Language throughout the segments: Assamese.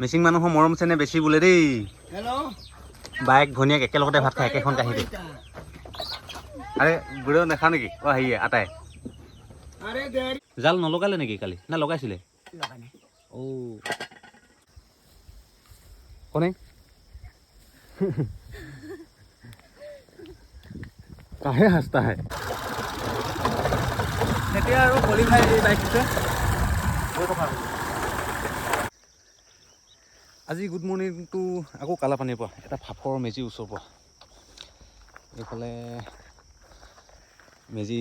মিচিং মানুহৰ মৰম চেনে বেছি বোলে দেই। হেল্ল' বাইক ভনীয়েক একেলগতে ভাত খাই একেখন কাঁহীতে। আৰে বুঢ়েও নাখাওঁ নেকি? অ হেৰিয়ে আটাই জাল নলগালে নেকি কালি? না লগাইছিলে? অ কোনে কাহে হাসতা হে? এতিয়া আৰু বলি ভাই বাইকতে আজি গুড মৰ্ণিংটো আকৌ কালাপানীৰ পৰা এটা ফাপৰ মেজি ওচৰৰ পৰা এইফালে মেজি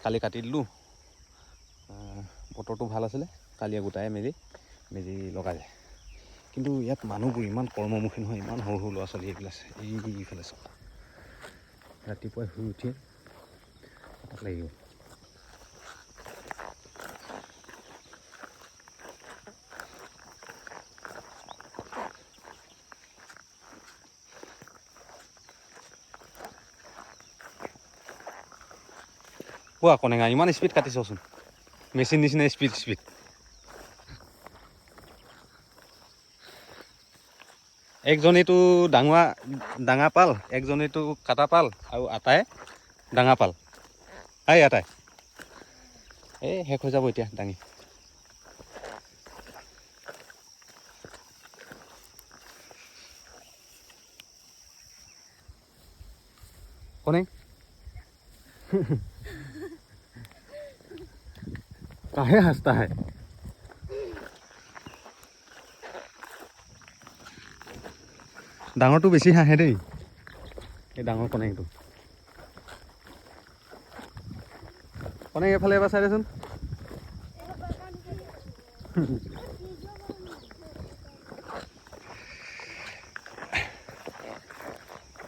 কালি কাটি দিলোঁ। বতৰটো ভাল আছিলে, কালিয়ে গোটাই মেজি লগালে। কিন্তু ইয়াত মানুহবোৰ ইমান কৰ্মমুখী নহয়, ইমান সৰু সৰু ল'ৰা ছোৱালী এইবিলাক আছে। এইফালে চাওক, ৰাতিপুৱাই শুই উঠি তাত লাগিব। কোৱা কনেঙা ইমান স্পীড কাটিছচোন, মেচিন নিচিনা স্পীড। একজনীটো ডাঙা পাল, একজনীটো কাটা পাল, আৰু আটাই ডাঙা পাল। আটাই এই শেষ হৈ যাব এতিয়া দাঙি। কনেং কাহে হাসতা হে? ডাঙৰটো বেছি হাঁহে দেই, এই ডাঙৰ কনেংটো। কনেং এইফালে এবাৰ চাই দেচোন।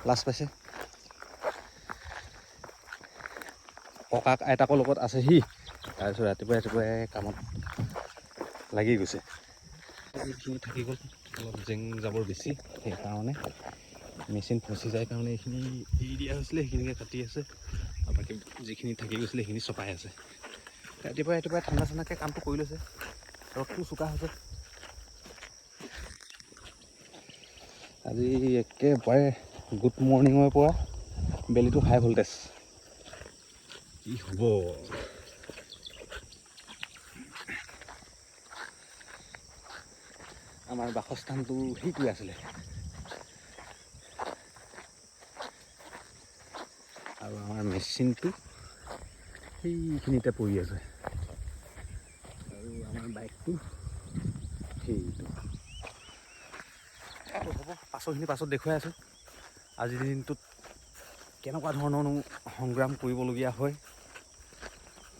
লাজ পাইছে, ককাক আইতাকৰ লগত আছেহি। তাৰপিছত ৰাতিপুৱাই কামত লাগি গৈছে। এইখিনি থাকি গ'ল, অলপ জেং জাবৰ বেছি, সেইকাৰণে মেচিন ফচি যায় কাৰণে এইখিনি এৰি দিয়া হৈছিলে, সেইখিনিকে কাটি আছে। আৰু বাকী যিখিনি থাকি গৈছিলে সেইখিনি চপাই আছে। ৰাতিপুৱাই ঠাণ্ডা ঠাণ্ডাকৈ কামটো কৰি লৈছে, ৰ'দটো চোকা হৈছে। আজি একেবাৰে গুড মৰ্ণিঙৰ পৰা বেলিটো হাই ভল্টেজ। কি হ'ব? আমাৰ বাসস্থানটো সেইটোৱে আছিলে, আৰু আমাৰ মেচিনটো সেইখিনিতে পৰি আছে, আৰু আমাৰ বাইকটো সেইটো হ'ব। পাছত দেখুৱাই আছোঁ। আজিৰ দিনটোত কেনেকুৱা ধৰণৰ সংগ্ৰাম কৰিবলগীয়া হয়,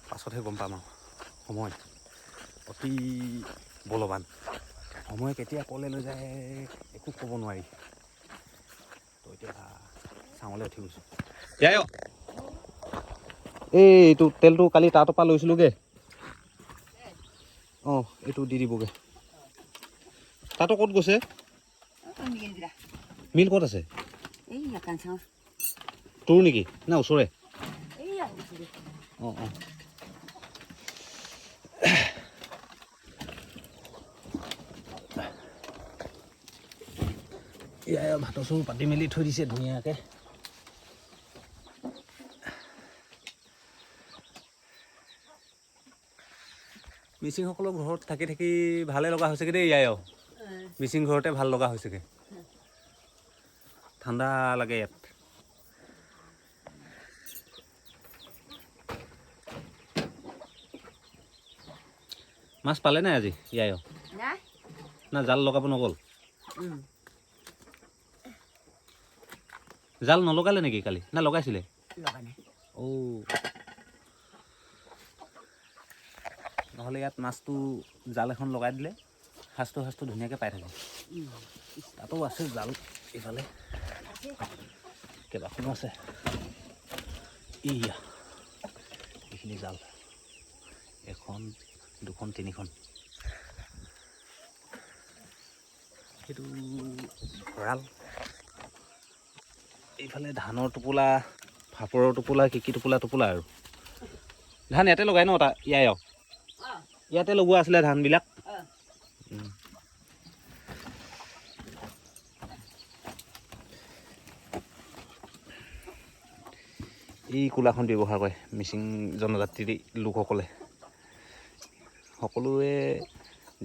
পাছতহে গম পাম। আৰু সময় অতি বলৱান, সময় কেতিয়া ক'লে লৈ যায় একো ক'ব নোৱাৰি। তো এতিয়া চাঙলৈ উঠি গৈছোঁ। এইটো তেলটো কালি তাঁতৰ পৰা লৈছিলোঁগৈ। অঁ এইটো দি দিবগৈ। তাতো ক'ত গৈছে? মিল ক'ত আছে? তোৰ নেকি না ওচৰে? অঁ এয়া ভাতৰ চৰু পাতি মেলি থৈ দিছে ধুনীয়াকৈ। মিচিংসকলৰ ঘৰত থাকি ভালে লগা হৈছেগৈ দেই। মিচিং ঘৰতে ভাল লগা হৈছেগৈ, ঠাণ্ডা লাগে ইয়াত। মাছ পালে নাই আজি? না জাল লগাব নগ'ল? জাল নলগালে নেকি কালি? না লগাইছিলে? অ নহ'লে ইয়াত মাছটো জাল এখন লগাই দিলে সাজটো ধুনীয়াকৈ পাই থাকে। তাতো আছে জাল, এইফালে কেইবাখনো আছে। এইখিনি জাল 1, 2, 3খন। সেইটো ভঁৰাল। এইফালে ধানৰ টোপোলা, ফাপৰৰ টোপোলা, কিকি টোপোলা আৰু ধান ইয়াতে লগাই ন? ইয়াতে লগোৱা আছিলে ধানবিলাক। এই কুলাখন ব্যৱহাৰ কৰে মিচিং জনজাতিৰ লোকসকলে। সকলোৱে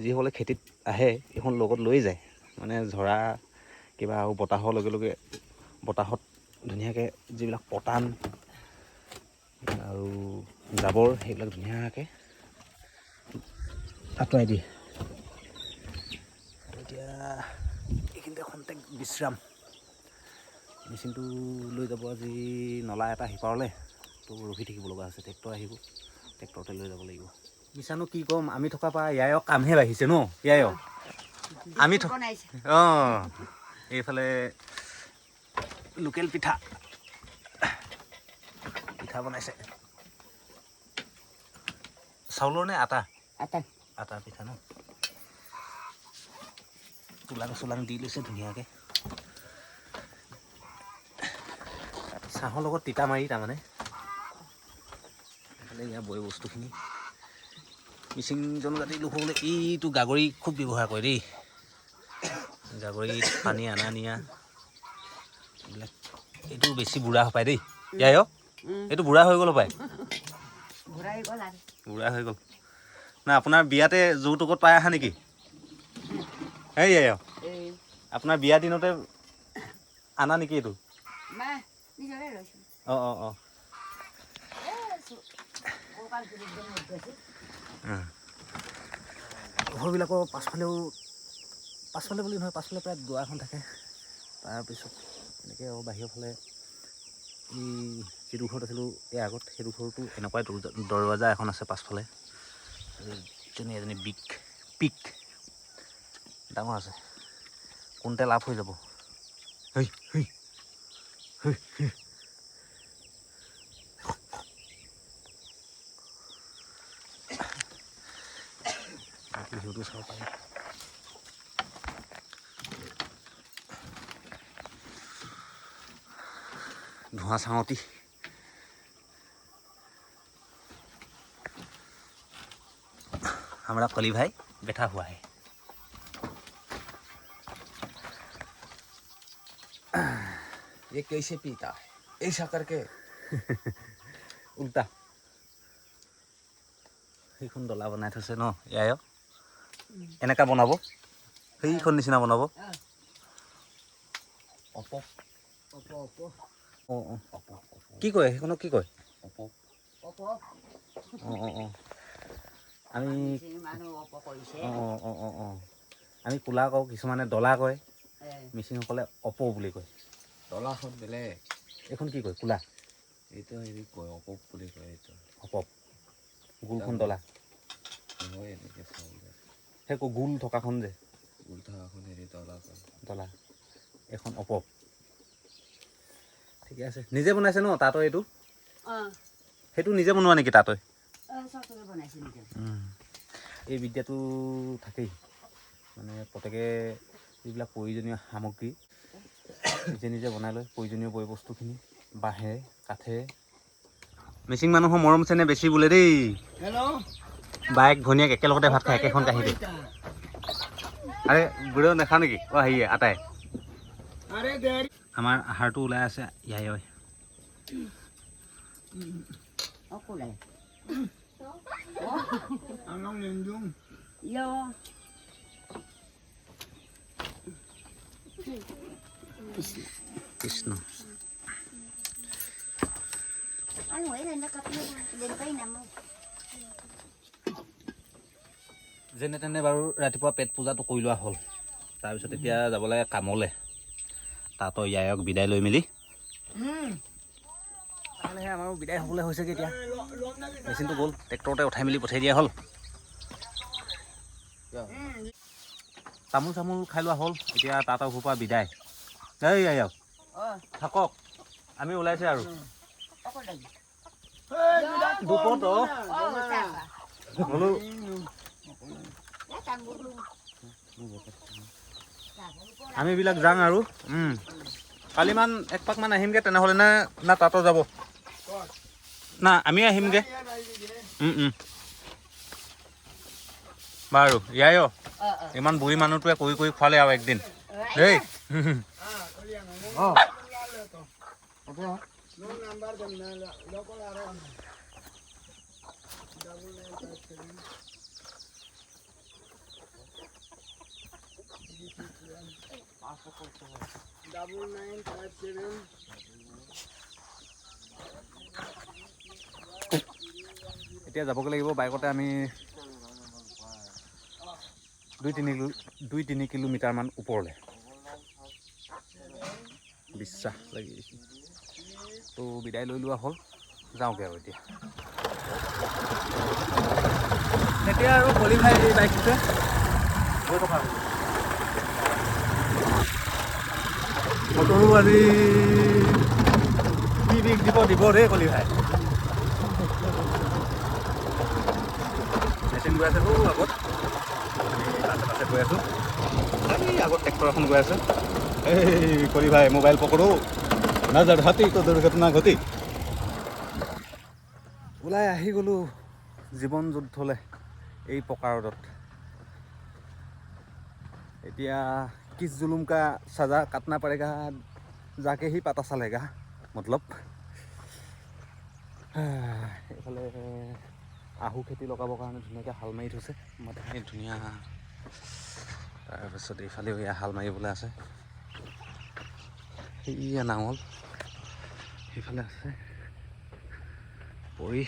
যিসকলে খেতিত আহে এইখন লগত লৈ যায়, মানে ঝৰা কিবা আৰু বতাহৰ লগে লগে বতাহত ধুনীয়াকৈ যিবিলাক পতান আৰু জাবৰ সেইবিলাক ধুনীয়াকৈ আঁতৰাই দিয়ে। এতিয়া এইখিনিতে খন্তেক বিশ্ৰাম। মেচিনটো লৈ যাব আজি নলা এটা সিপাৰলৈ, তো ৰখি থাকিব লগা হৈছে। ট্ৰেক্টৰ আহিব, ট্ৰেক্টৰতে লৈ যাব লাগিব। মিছানো কি ক'ম, আমি থকাৰ পৰা ইয়ায়ক কামহে বাঢ়িছে ন ইয়ায়ক। আমি অঁ এইফালে লোকেল পিঠা পিঠা বনাইছে। চাউলৰ নে আটা? আটা আটা পিঠা ন। তুলাং চোলাং দি লৈছে ধুনীয়াকৈ। চাহৰ লগত তিতা মাৰি তাৰমানে এইফালে ইয়াৰ বয় বস্তুখিনি। মিচিং জনজাতিৰ লোকসকলে এইটো গাগৰি খুব ব্যৱহাৰ কৰে দেই। গাগৰিত পানী অনা নিয়া এইবিলাক। এইটো বেছি বুঢ়া হপায় দেই ইয়াই। এইটো বুঢ়া হৈ গ'ল হপায়। বুঢ়া হৈ গ'ল না। আপোনাৰ বিয়াতে যৌতুকত পাই আহা নেকি? এই আপোনাৰ বিয়া দিনতে আনা নেকি এইটো? অঁ অঁ অঁ ঘৰবিলাকৰ পাছফালে বুলি নহয়, পাছফালে প্ৰায় দুৱাৰ এখন থাকে। তাৰপিছত এনেকৈ আৰু বাহিৰৰ ফালে এই যিটো ঘৰত আছিলোঁ এই আগত সেইটো ঘৰতো এনেকুৱাই দৰৱাজা এখন আছে পাছফালে। এজনী পিক ডাঙৰ আছে। কোনতে লাভ হৈ যাব। বিহুটো চাব পাৰি। ধোঁৱা চাঙতি हमरा कली भाई बैठा हुआ है। ये कैसे पीता है? ऐसा करके उल्टा সেইখন ডলা বনাই থৈছে ন ইয়ায়। এনেকা বনাব, সেইখন নিচিনা বনাব। কি কয় সেইখনক কি কয়? আমি আমি কোলা কওঁ, কিছুমানে ডলা কয়, মিচিংসকলে অপ বুলি কয়। ডলাখন বেলেগ, এইখন কি কয়? কোলা। এইটো হেৰি কয় অপপ বুলি কয়। এইটো অপপ। গোলখন ডলা। নহয় এনেকৈ চাউল সেই গোল থকাখন যে গোল থকাখন হেৰি ডলা কয়। ডলা। এখন অপপ। ঠিকে আছে। নিজে বনাইছে ন তাঁতৰ এইটো? সেইটো নিজে বনোৱা নেকি তাঁতই? এই বিদ্যাটো থাকেই, মানে প্ৰত্যেকে যিবিলাক প্ৰয়োজনীয় সামগ্ৰী নিজে নিজে বনাই লয়। প্ৰয়োজনীয় বয় বস্তুখিনি বাঁহেৰে কাঠেৰে। মিচিং মানুহৰ মৰম চেনে বেছি বোলে দেই। বাইক ভনীয়েক একেলগতে ভাত খায় একেখন কাঁহীতে। আৰে বুঢ়েও নাখাওঁ নেকি? অঁ হেৰি আটাই আমাৰ আহাৰটো ওলাই আছে ইয়াই। কৃষ্ণ যেনে তেনে বাৰু ৰাতিপুৱা পেট পূজাটো কৰি লোৱা হ'ল। তাৰপিছত এতিয়া যাব লাগে কামলৈ। তাতো ইয়ায়ক বিদায় লৈ মেলি লাহে আমাৰো বিদায় হ'বলৈ হৈছেগৈ। এতিয়া মেচিনটো গ'ল, ট্ৰেক্টৰতে উঠাই মেলি পঠিয়াই দিয়া হ'ল। তামোল চামোল খাই লোৱা হ'ল। এতিয়া তাঁতৰ ঘৰৰ পৰা বিদায়। এই ইয়ায়ক থাকক, আমি ওলাইছে আৰু দুপত বোলো আমি এইবিলাক যাওঁ আৰু কালিমান এক পাকমান আহিমগৈ তেনেহ'লে। না তাতো যাব না আমি আহিমগৈ। বাৰু ইয়াই ইমান বুঢ়ী মানুহটোৱে কৰি কৰি খোৱালে আৰু একদিন দেই। এতিয়া যাবগৈ লাগিব বাইকতে আমি 2-3 কিলোমিটাৰমান ওপৰলৈ বিশ্বাস লাগি তো বিদায় লৈ লোৱা হ'ল যাওঁগৈ আৰু এতিয়া আৰু কলি ভাই এই বাইকটোতে গৈ থকা হ'ল মটৰো আজি কি বিষ দিব দেই কলি ভাই মেচিন গৈ আছে আগত পাছে গৈ আছোঁ এই আগত ট্ৰেক্টৰ এখন গৈ আছে এই কলি ভাই মোবাইল পকৰো নজৰ হাতী তো দুৰ্ঘটনা ঘটি ওলাই আহি গ'লোঁ জীৱন যুদ্ধলৈ এই পকা ৰ'দত এতিয়া কিছ জুলুম কা সাজা কাটনা পড়েগা যাকে হি পাতা চালেগা মতলব এইফালে আহু খেতি লগাবৰ কাৰণে ধুনীয়াকৈ হাল মাৰি থৈছে মাটি ধুনীয়া তাৰপিছত এইফালেও এয়া হাল মাৰিবলৈ আছে সেয়া নাঙল সেইফালে আছে পৰি